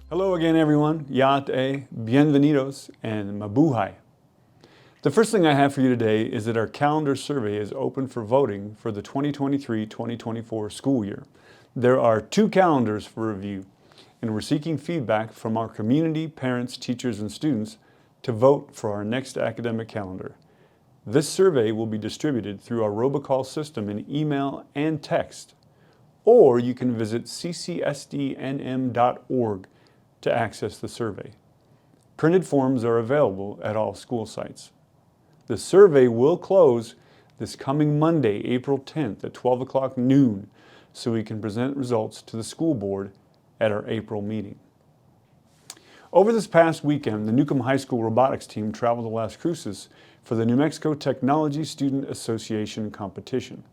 Hello again, everyone. Yate, bienvenidos, and mabuhay. The first thing I have for you today is that our calendar survey is open for voting for the 2023-2024 school year. There are 2 calendars for review, and we're seeking feedback from our community, parents, teachers, and students to vote for our next academic calendar. This survey will be distributed through our robocall system in email and text, or you can visit ccsdnm.org to access the survey. Printed forms are available at all school sites. The survey will close this coming Monday, April 10th at 12 o'clock noon, so we can present results to the school board at our April meeting. Over this past weekend, the Newcomb High School robotics team traveled to Las Cruces for the New Mexico Technology Student Association competition.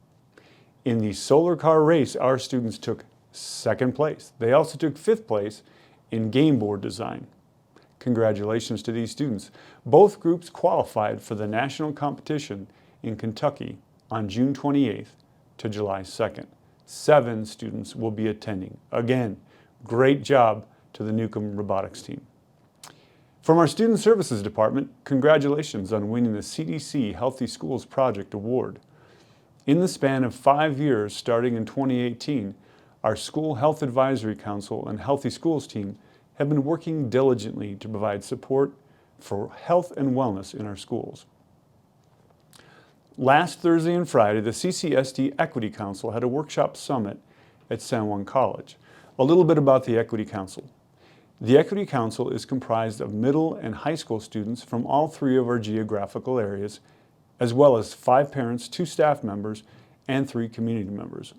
In the solar car race, our students took 2nd place. They also took 5th place in game board design. Congratulations to these students. Both groups qualified for the national competition in Kentucky on June 28th to July 2nd. 7 students will be attending. Again, great job to the Newcomb Robotics team. From our Student Services Department, congratulations on winning the CDC Healthy Schools Project Award. In the span of 5 years, starting in 2018, our School Health Advisory Council and Healthy Schools team have been working diligently to provide support for health and wellness in our schools. Last Thursday and Friday, the CCSD Equity Council had a workshop summit at San Juan College. A little bit about the Equity Council. The Equity Council is comprised of middle and high school students from all 3 of our geographical areas, as well as 5 parents, 2 staff members, and 3 community members.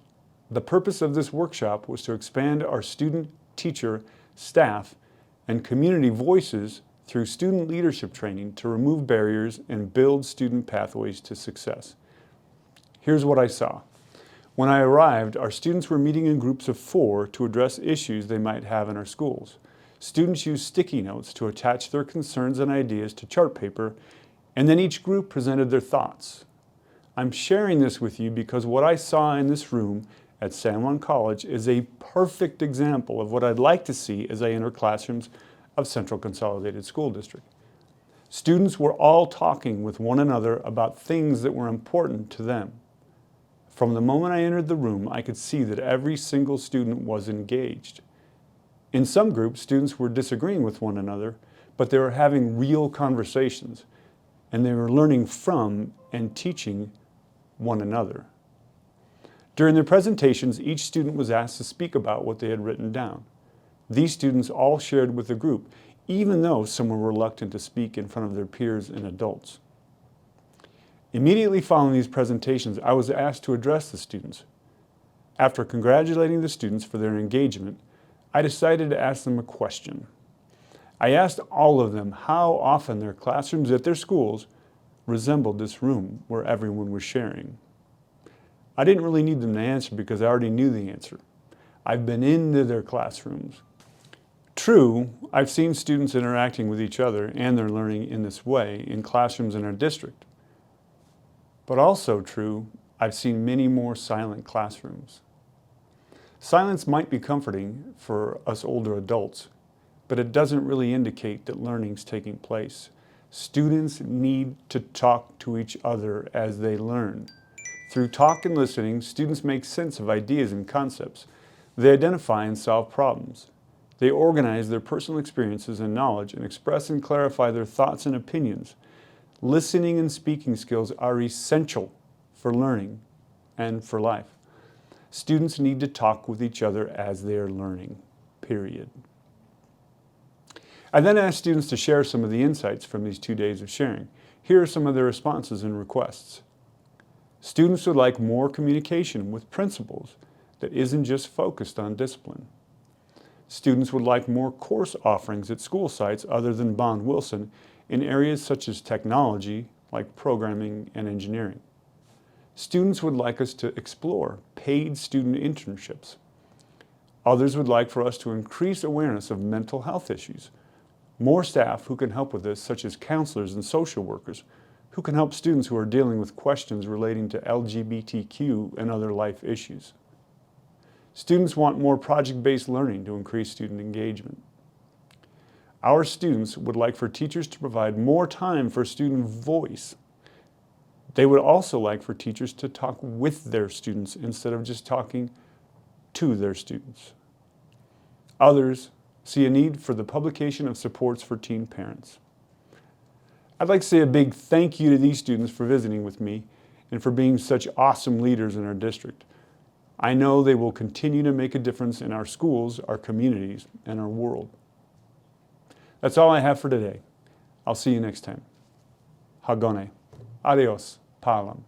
The purpose of this workshop was to expand our student, teacher, staff, and community voices through student leadership training to remove barriers and build student pathways to success. Here's what I saw. When I arrived, our students were meeting in groups of 4 to address issues they might have in our schools. Students used sticky notes to attach their concerns and ideas to chart paper, and then each group presented their thoughts. I'm sharing this with you because what I saw in this room at San Juan College is a perfect example of what I'd like to see as I enter classrooms of Central Consolidated School District. Students were all talking with one another about things that were important to them. From the moment I entered the room, I could see that every single student was engaged. In some groups, students were disagreeing with one another, but they were having real conversations, and they were learning from and teaching one another. During their presentations, each student was asked to speak about what they had written down. These students all shared with the group, even though some were reluctant to speak in front of their peers and adults. Immediately following these presentations, I was asked to address the students. After congratulating the students for their engagement, I decided to ask them a question. I asked all of them how often their classrooms at their schools resembled this room where everyone was sharing. I didn't really need them to answer because I already knew the answer. I've been into their classrooms. True, I've seen students interacting with each other and their learning in this way in classrooms in our district. But also true, I've seen many more silent classrooms. Silence might be comforting for us older adults, but it doesn't really indicate that learning's taking place. Students need to talk to each other as they learn. Through talk and listening, students make sense of ideas and concepts. They identify and solve problems. They organize their personal experiences and knowledge and express and clarify their thoughts and opinions. Listening and speaking skills are essential for learning and for life. Students need to talk with each other as they are learning, period. I then asked students to share some of the insights from these 2 days of sharing. Here are some of their responses and requests. Students would like more communication with principals that isn't just focused on discipline. Students would like more course offerings at school sites other than Bond Wilson in areas such as technology, like programming and engineering. Students would like us to explore paid student internships. Others would like for us to increase awareness of mental health issues. More staff who can help with this, such as counselors and social workers, who can help students who are dealing with questions relating to LGBTQ and other life issues. Students want more project-based learning to increase student engagement. Our students would like for teachers to provide more time for student voice. They would also like for teachers to talk with their students instead of just talking to their students. Others see a need for the publication of supports for teen parents. I'd like to say a big thank you to these students for visiting with me and for being such awesome leaders in our district. I know they will continue to make a difference in our schools, our communities, and our world. That's all I have for today. I'll see you next time. Hagone. Adios. Paalam.